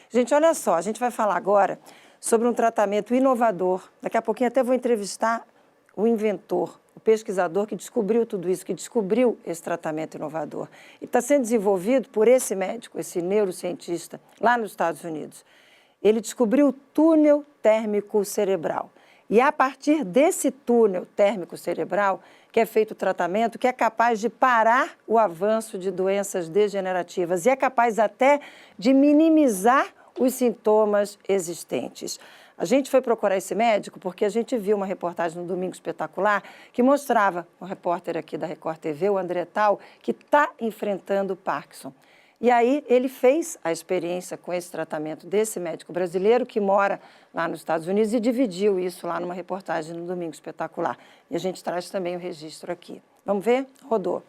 Gente, olha só, a gente vai falar agora sobre um tratamento inovador. Daqui a pouquinho até vou entrevistar o inventor, o pesquisador que descobriu tudo isso, que descobriu esse tratamento inovador. E está sendo desenvolvido por esse médico, esse neurocientista, lá nos Estados Unidos. Ele descobriu o túnel térmico cerebral. E é a partir desse túnel térmico cerebral que é feito o tratamento que é capaz de parar o avanço de doenças degenerativas e é capaz até de minimizar os sintomas existentes. A gente foi procurar esse médico porque a gente viu uma reportagem no Domingo Espetacular que mostrava um repórter aqui da Record TV, o André Tal, que está enfrentando o Parkinson. E aí ele fez a experiência com esse tratamento desse médico brasileiro que mora lá nos Estados Unidos e dividiu isso lá numa reportagem no Domingo Espetacular. E a gente traz também o registro aqui. Vamos ver? Rodou.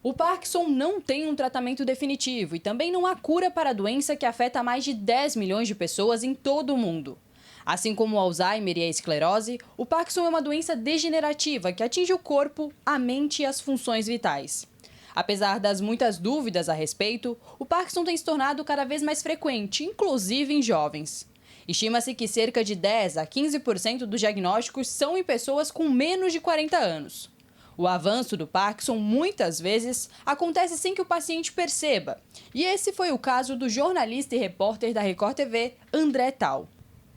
O Parkinson não tem um tratamento definitivo e também não há cura para a doença que afeta mais de 10 milhões de pessoas em todo o mundo. Assim como o Alzheimer e a esclerose, o Parkinson é uma doença degenerativa que atinge o corpo, a mente e as funções vitais. Apesar das muitas dúvidas a respeito, o Parkinson tem se tornado cada vez mais frequente, inclusive em jovens. Estima-se que cerca de 10 a 15% dos diagnósticos são em pessoas com menos de 40 anos. O avanço do Parkinson, muitas vezes, acontece sem que o paciente perceba. E esse foi o caso do jornalista e repórter da Record TV, André Tal.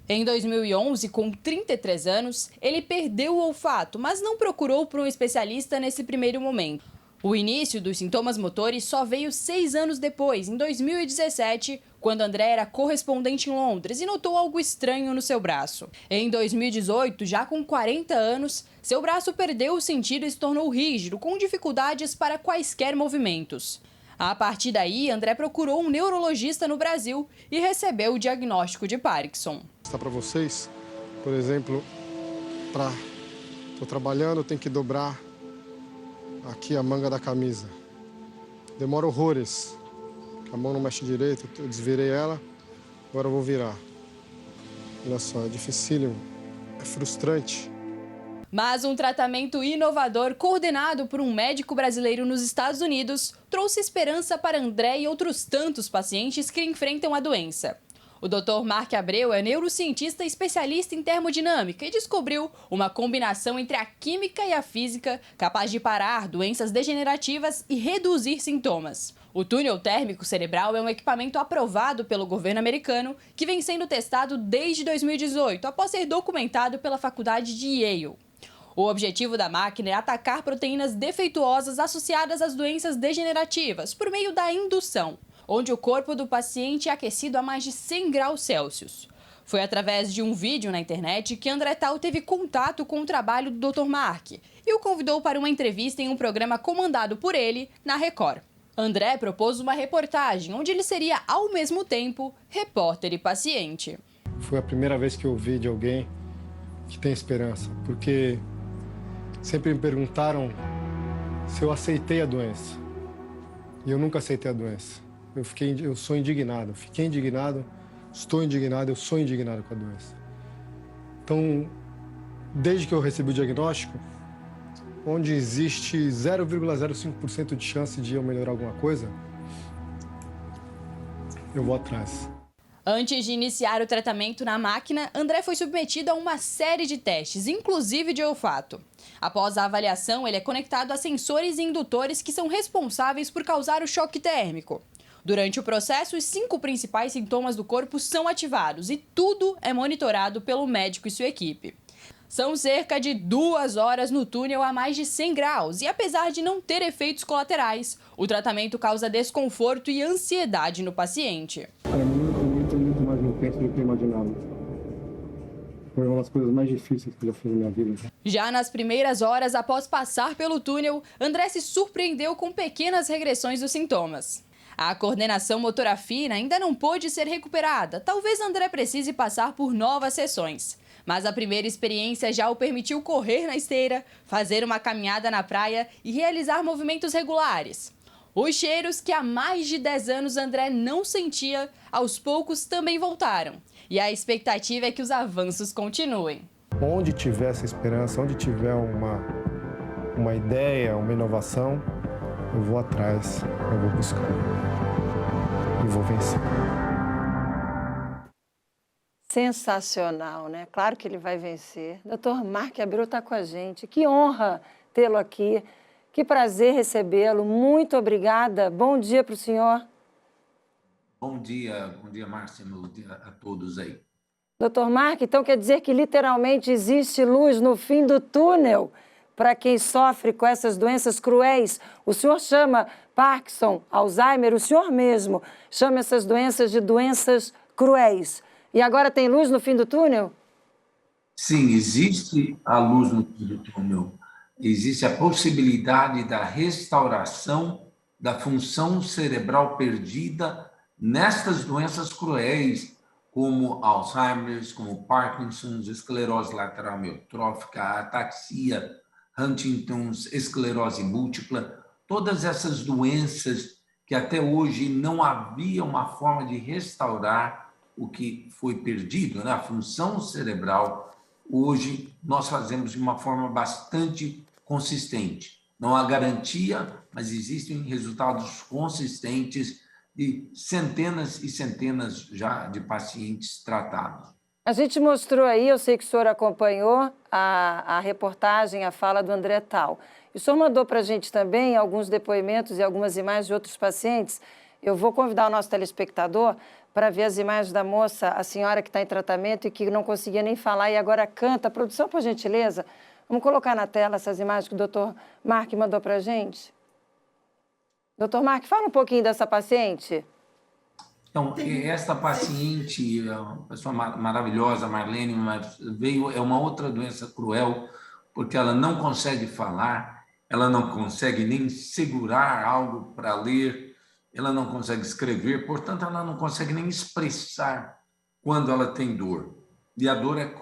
Em 2011, com 33 anos, ele perdeu o olfato, mas não procurou por um especialista nesse primeiro momento. O início dos sintomas motores só veio 6 anos depois, em 2017, quando André era correspondente em Londres e notou algo estranho no seu braço. Em 2018, já com 40 anos, seu braço perdeu o sentido e se tornou rígido, com dificuldades para quaisquer movimentos. A partir daí, André procurou um neurologista no Brasil e recebeu o diagnóstico de Parkinson. Está para vocês, por exemplo, estou trabalhando, tenho que dobrar aqui a manga da camisa. Demora horrores. A mão não mexe direito, eu desvirei ela, agora eu vou virar. Olha só, é dificílimo, é frustrante. Mas um tratamento inovador coordenado por um médico brasileiro nos Estados Unidos trouxe esperança para André e outros tantos pacientes que enfrentam a doença. O Dr. Mark Abreu é neurocientista especialista em termodinâmica e descobriu uma combinação entre a química e a física capaz de parar doenças degenerativas e reduzir sintomas. O túnel térmico cerebral é um equipamento aprovado pelo governo americano que vem sendo testado desde 2018, após ser documentado pela faculdade de Yale. O objetivo da máquina é atacar proteínas defeituosas associadas às doenças degenerativas por meio da indução, onde o corpo do paciente é aquecido a mais de 100 graus Celsius. Foi através de um vídeo na internet que André Tal teve contato com o trabalho do Dr. Mark e o convidou para uma entrevista em um programa comandado por ele na Record. André propôs uma reportagem onde ele seria, ao mesmo tempo, repórter e paciente. Foi a primeira vez que eu ouvi de alguém que tem esperança, porque sempre me perguntaram se eu aceitei a doença. E eu nunca aceitei a doença. Eu sou indignado, fiquei indignado, estou indignado, eu sou indignado com a doença. Então, desde que eu recebi o diagnóstico, onde existe 0,05% de chance de eu melhorar alguma coisa, eu vou atrás. Antes de iniciar o tratamento na máquina, André foi submetido a uma série de testes, inclusive de olfato. Após a avaliação, ele é conectado a sensores e indutores que são responsáveis por causar o choque térmico. Durante o processo, os 5 principais sintomas do corpo são ativados e tudo é monitorado pelo médico e sua equipe. São cerca de 2 horas no túnel a mais de 100 graus e, apesar de não ter efeitos colaterais, o tratamento causa desconforto e ansiedade no paciente. Para mim, é muito mais intenso do que eu imaginava. Foi uma das coisas mais difíceis que eu já fiz na minha vida. Já nas primeiras horas após passar pelo túnel, André se surpreendeu com pequenas regressões dos sintomas. A coordenação motora fina ainda não pôde ser recuperada. Talvez André precise passar por novas sessões. Mas a primeira experiência já o permitiu correr na esteira, fazer uma caminhada na praia e realizar movimentos regulares. Os cheiros que há mais de 10 anos André não sentia, aos poucos também voltaram. E a expectativa é que os avanços continuem. Onde tiver essa esperança, onde tiver uma ideia, uma inovação, eu vou atrás, eu vou buscar e vou vencer. Sensacional, né? Claro que ele vai vencer. Dr. Mark Abreu está com a gente. Que honra tê-lo aqui. Que prazer recebê-lo. Muito obrigada. Bom dia para o senhor. Bom dia, Márcia, bom dia a todos aí. Dr. Mark, então quer dizer que literalmente existe luz no fim do túnel para quem sofre com essas doenças cruéis. O senhor chama Parkinson, Alzheimer, o senhor mesmo chama essas doenças de doenças cruéis. E agora tem luz no fim do túnel? Sim, existe a luz no fim do túnel. Existe a possibilidade da restauração da função cerebral perdida nestas doenças cruéis, como Alzheimer, como Parkinson, esclerose lateral amiotrófica, ataxia, Huntington's, esclerose múltipla, todas essas doenças que até hoje não havia uma forma de restaurar o que foi perdido, né? A função cerebral, hoje nós fazemos de uma forma bastante consistente. Não há garantia, mas existem resultados consistentes de centenas e centenas já de pacientes tratados. A gente mostrou aí, eu sei que o senhor acompanhou a reportagem, a fala do André Tal. E o senhor mandou para a gente também alguns depoimentos e algumas imagens de outros pacientes. Eu vou convidar o nosso telespectador para ver as imagens da moça, a senhora que está em tratamento e que não conseguia nem falar e agora canta. Produção, por gentileza, vamos colocar na tela essas imagens que o Dr. Mark mandou para a gente. Dr. Mark, fala um pouquinho dessa paciente. Então, esta paciente, uma pessoa maravilhosa, Marlene, mas é uma outra doença cruel, porque ela não consegue falar, ela não consegue nem segurar algo para ler, ela não consegue escrever, portanto, ela não consegue nem expressar quando ela tem dor. E a dor é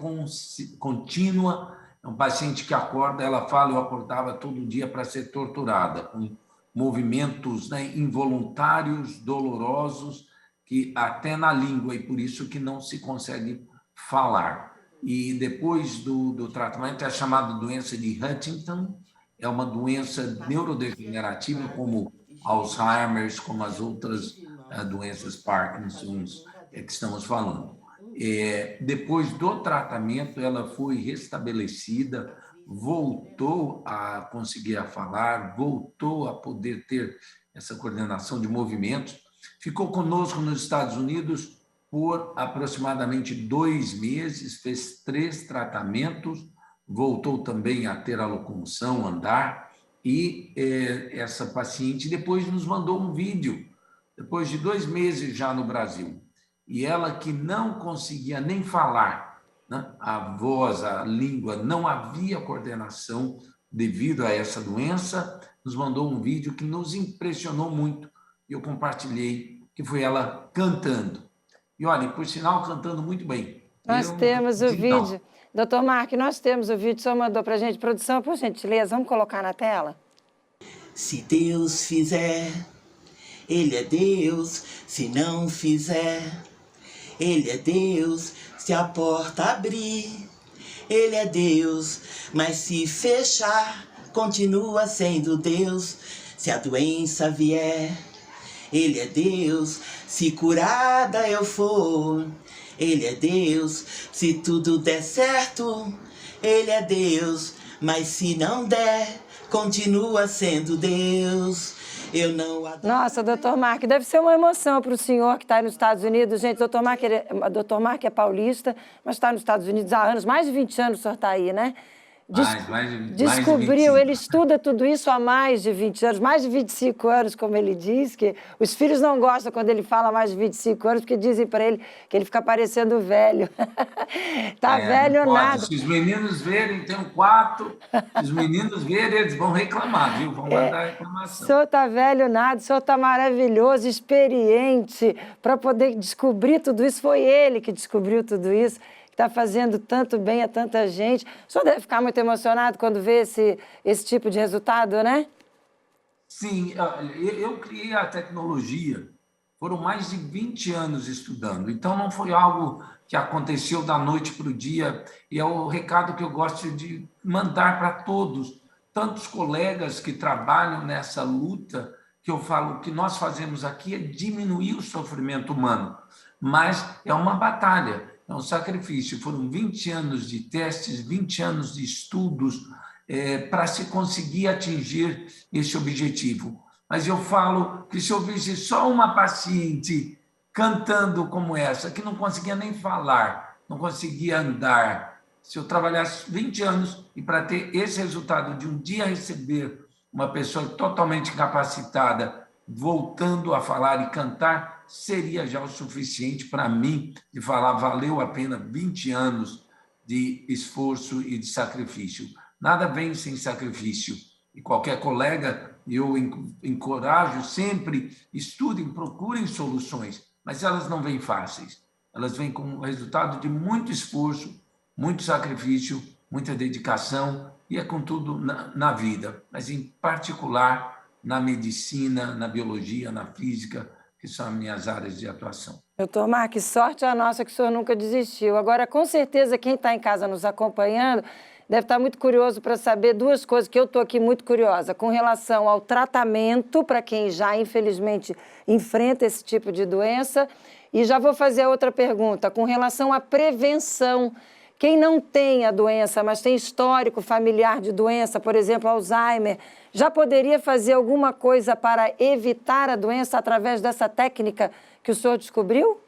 contínua, é um paciente que acorda, ela fala, eu acordava todo dia para ser torturada, com movimentos, né, involuntários, dolorosos, que até na língua, e por isso que não se consegue falar. E depois do tratamento é chamada doença de Huntington, é uma doença neurodegenerativa como Alzheimer, como as outras doenças Parkinson's que estamos falando. Depois do tratamento, ela foi restabelecida, voltou a conseguir a falar, voltou a poder ter essa coordenação de movimentos, ficou conosco nos Estados Unidos por aproximadamente 2 meses, fez 3 tratamentos, voltou também a ter a locomoção, andar, e essa paciente depois nos mandou um vídeo, depois de 2 meses já no Brasil, e ela que não conseguia nem falar, né? A voz, a língua, não havia coordenação devido a essa doença, nos mandou um vídeo que nos impressionou muito, e eu compartilhei, que foi ela cantando. E olha, por sinal, cantando muito bem. Nós temos o vídeo. Dr. Mark, nós temos o vídeo, o senhor mandou para a gente. Produção, por gentileza, vamos colocar na tela? Se Deus fizer, Ele é Deus. Se não fizer, Ele é Deus. Se a porta abrir, Ele é Deus. Mas se fechar, continua sendo Deus. Se a doença vier, Ele é Deus. Se curada eu for, Ele é Deus. Se tudo der certo, Ele é Deus. Mas se não der, continua sendo Deus. Eu não adoro... Nossa, Dr. Mark, deve ser uma emoção para o senhor que está aí nos Estados Unidos. Gente, Dr. Mark é paulista, mas está nos Estados Unidos há anos, mais de 20 anos o senhor está aí, né? Descobriu, ele estuda tudo isso há mais de 20 anos, mais de 25 anos, como ele diz, que os filhos não gostam quando ele fala mais de 25 anos, porque dizem para ele que ele fica parecendo velho. Tá velho ou nada. Se os meninos verem, tenho 4, se os meninos verem, eles vão reclamar, viu? Vão mandar reclamação. O senhor tá velho nada, o senhor tá maravilhoso, experiente, para poder descobrir tudo isso, foi ele que descobriu tudo isso. Está fazendo tanto bem a tanta gente. O senhor deve ficar muito emocionado quando vê esse tipo de resultado, né? Sim, eu criei a tecnologia, foram mais de 20 anos estudando, então não foi algo que aconteceu da noite para o dia, e é o recado que eu gosto de mandar para todos, tantos colegas que trabalham nessa luta, que eu falo, o que nós fazemos aqui é diminuir o sofrimento humano, mas é uma batalha. é um sacrifício. Foram 20 anos de testes, 20 anos de estudos para se conseguir atingir esse objetivo. Mas eu falo que se eu visse só uma paciente cantando como essa, que não conseguia nem falar, não conseguia andar, se eu trabalhasse 20 anos e para ter esse resultado de um dia receber uma pessoa totalmente capacitada, voltando a falar e cantar, seria já o suficiente para mim de falar valeu a pena 20 anos de esforço e de sacrifício. Nada vem sem sacrifício. E qualquer colega, eu encorajo sempre, estudem, procurem soluções, mas elas não vêm fáceis. Elas vêm com o resultado de muito esforço, muito sacrifício, muita dedicação, e é com tudo na vida, mas em particular na medicina, na biologia, na física, que são as minhas áreas de atuação. Doutor Marques, sorte a nossa que o senhor nunca desistiu. Agora, com certeza, quem está em casa nos acompanhando deve estar muito curioso para saber duas coisas que eu estou aqui muito curiosa, com relação ao tratamento, para quem já, infelizmente, enfrenta esse tipo de doença, e já vou fazer a outra pergunta, com relação à prevenção. Quem não tem a doença, mas tem histórico familiar de doença, por exemplo, Alzheimer, já poderia fazer alguma coisa para evitar a doença através dessa técnica que o senhor descobriu?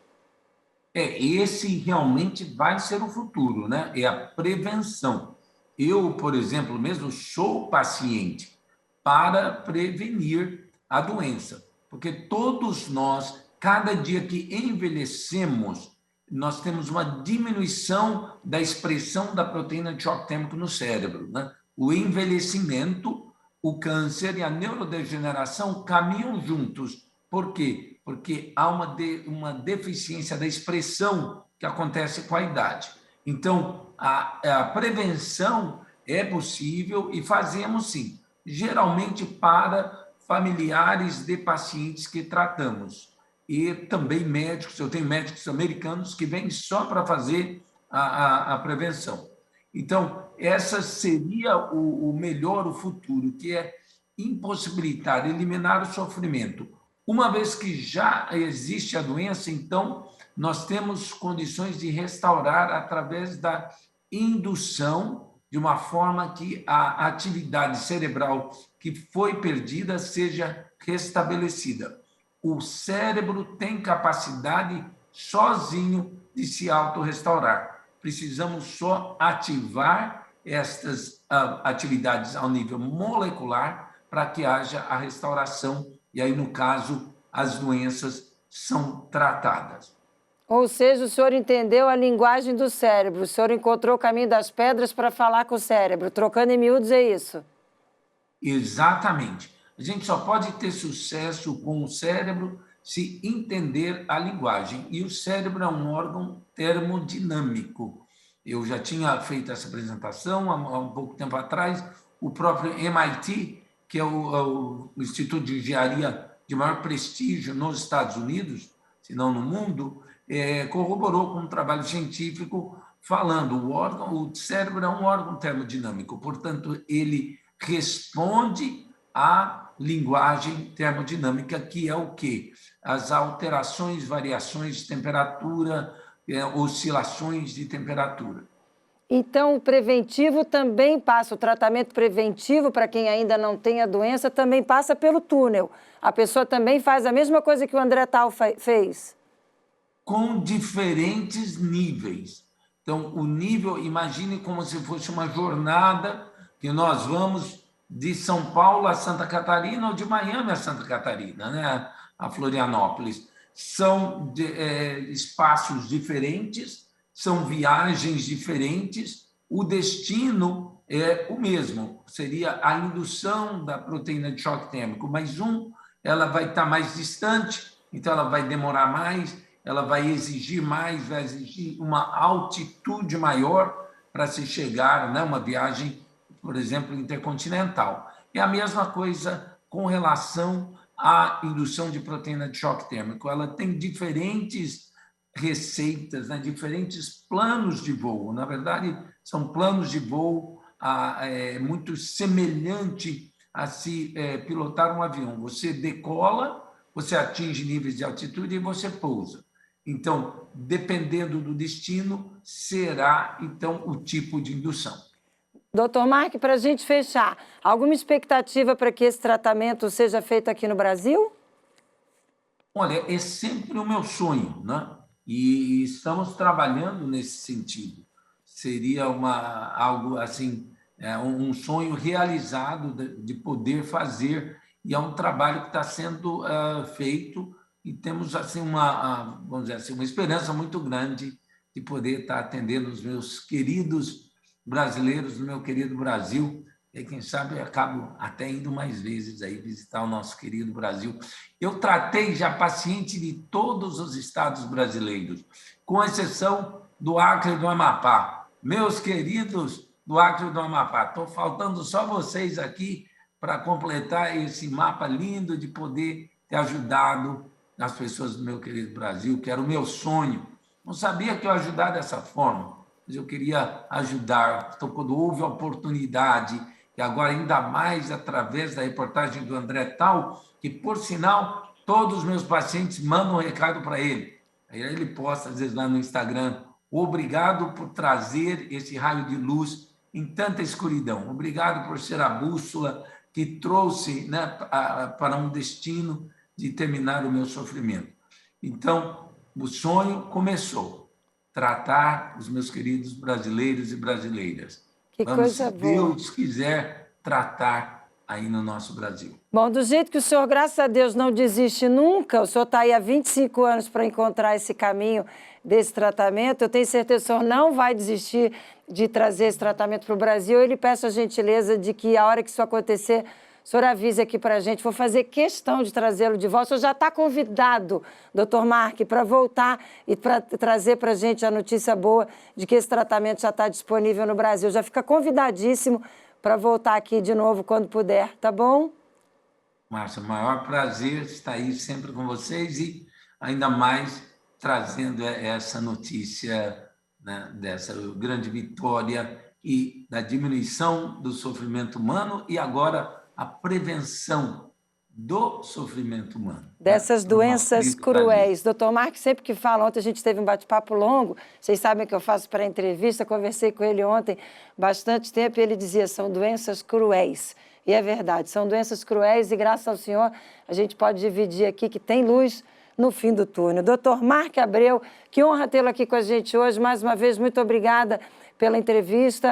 Esse realmente vai ser o futuro, né? É a prevenção. Eu, por exemplo, mesmo sou paciente para prevenir a doença, porque todos nós, cada dia que envelhecemos, nós temos uma diminuição da expressão da proteína de choque térmico no cérebro, né? O envelhecimento, o câncer e a neurodegeneração caminham juntos. Por quê? Porque há uma deficiência da expressão que acontece com a idade. Então, a prevenção é possível e fazemos sim, geralmente para familiares de pacientes que tratamos. E também médicos, eu tenho médicos americanos que vêm só para fazer a prevenção. Então, essa seria o melhor, o futuro, que é impossibilitar, eliminar o sofrimento. Uma vez que já existe a doença, então, nós temos condições de restaurar através da indução, de uma forma que a atividade cerebral que foi perdida seja restabelecida. O cérebro tem capacidade sozinho de se autorrestaurar. Precisamos só ativar estas atividades ao nível molecular para que haja a restauração e aí, no caso, as doenças são tratadas. Ou seja, o senhor entendeu a linguagem do cérebro, o senhor encontrou o caminho das pedras para falar com o cérebro, trocando em miúdos, é isso? Exatamente. A gente só pode ter sucesso com o cérebro se entender a linguagem. E o cérebro é um órgão termodinâmico. Eu já tinha feito essa apresentação há um pouco tempo atrás. O próprio MIT, que é o Instituto de Engenharia de maior prestígio nos Estados Unidos, se não no mundo, corroborou com um trabalho científico falando o cérebro é um órgão termodinâmico, portanto, ele responde à linguagem termodinâmica, que é o quê? As alterações, variações de temperatura, oscilações de temperatura. Então, o preventivo também passa, o tratamento preventivo para quem ainda não tem a doença também passa pelo túnel. A pessoa também faz a mesma coisa que o André Tal fez. Com diferentes níveis. Então, o nível, imagine como se fosse uma jornada que nós vamos de São Paulo a Santa Catarina ou de Miami a Santa Catarina, né? A Florianópolis. São espaços diferentes, são viagens diferentes, o destino é o mesmo, seria a indução da proteína de choque térmico, mas ela vai estar mais distante, então ela vai demorar mais, ela vai exigir mais, vai exigir uma altitude maior para se chegar, né, uma viagem, por exemplo, intercontinental. É a mesma coisa com relação à indução de proteína de choque térmico. Ela tem diferentes receitas, né, diferentes planos de voo. Na verdade, são planos de voo muito semelhante a se pilotar um avião. Você decola, você atinge níveis de altitude e você pousa. Então, dependendo do destino, será, então, o tipo de indução. Doutor Mark, para a gente fechar, alguma expectativa para que esse tratamento seja feito aqui no Brasil? Olha, é sempre o meu sonho, né? E estamos trabalhando nesse sentido. Seria algo assim, um sonho realizado de poder fazer, e é um trabalho que está sendo feito, e temos assim vamos dizer assim, uma esperança muito grande de poder estar atendendo os meus queridos brasileiros, no meu querido Brasil. E quem sabe eu acabo até indo mais vezes aí visitar o nosso querido Brasil. Eu tratei já paciente de todos os estados brasileiros, com exceção do Acre e do Amapá. Meus queridos do Acre e do Amapá, estou faltando só vocês aqui para completar esse mapa lindo de poder ter ajudado as pessoas do meu querido Brasil, que era o meu sonho. Não sabia que eu ia ajudar dessa forma, mas eu queria ajudar. Então, quando houve a oportunidade, e agora ainda mais através da reportagem do André Tal, que, por sinal, todos os meus pacientes mandam um recado para ele. Aí ele posta, às vezes, lá no Instagram: obrigado por trazer esse raio de luz em tanta escuridão. Obrigado por ser a bússola que trouxe, né, para um destino de terminar o meu sofrimento. Então, o sonho começou. Tratar os meus queridos brasileiros e brasileiras. Que coisa boa. Se Deus quiser, tratar aí no nosso Brasil. Bom, do jeito que o senhor, graças a Deus, não desiste nunca, o senhor está aí há 25 anos para encontrar esse caminho desse tratamento, eu tenho certeza que o senhor não vai desistir de trazer esse tratamento para o Brasil. Eu lhe peço a gentileza de que, a hora que isso acontecer, o senhor avise aqui para a gente. Vou fazer questão de trazê-lo de volta. O senhor já está convidado, doutor Mark, para voltar e para trazer para a gente a notícia boa de que esse tratamento já está disponível no Brasil. Já fica convidadíssimo para voltar aqui de novo quando puder, tá bom? Márcia, maior prazer estar aí sempre com vocês, e ainda mais trazendo essa notícia, né, dessa grande vitória e da diminuição do sofrimento humano, e agora a prevenção do sofrimento humano. Dessas doenças cruéis. Doutor Mark, sempre que fala, ontem a gente teve um bate-papo longo, vocês sabem que eu faço para entrevista, conversei com ele ontem bastante tempo, e ele dizia: são doenças cruéis. E é verdade, são doenças cruéis, e graças ao Senhor a gente pode dividir aqui que tem luz no fim do túnel. Doutor Mark Abreu, que honra tê-lo aqui com a gente hoje. Mais uma vez, muito obrigada pela entrevista.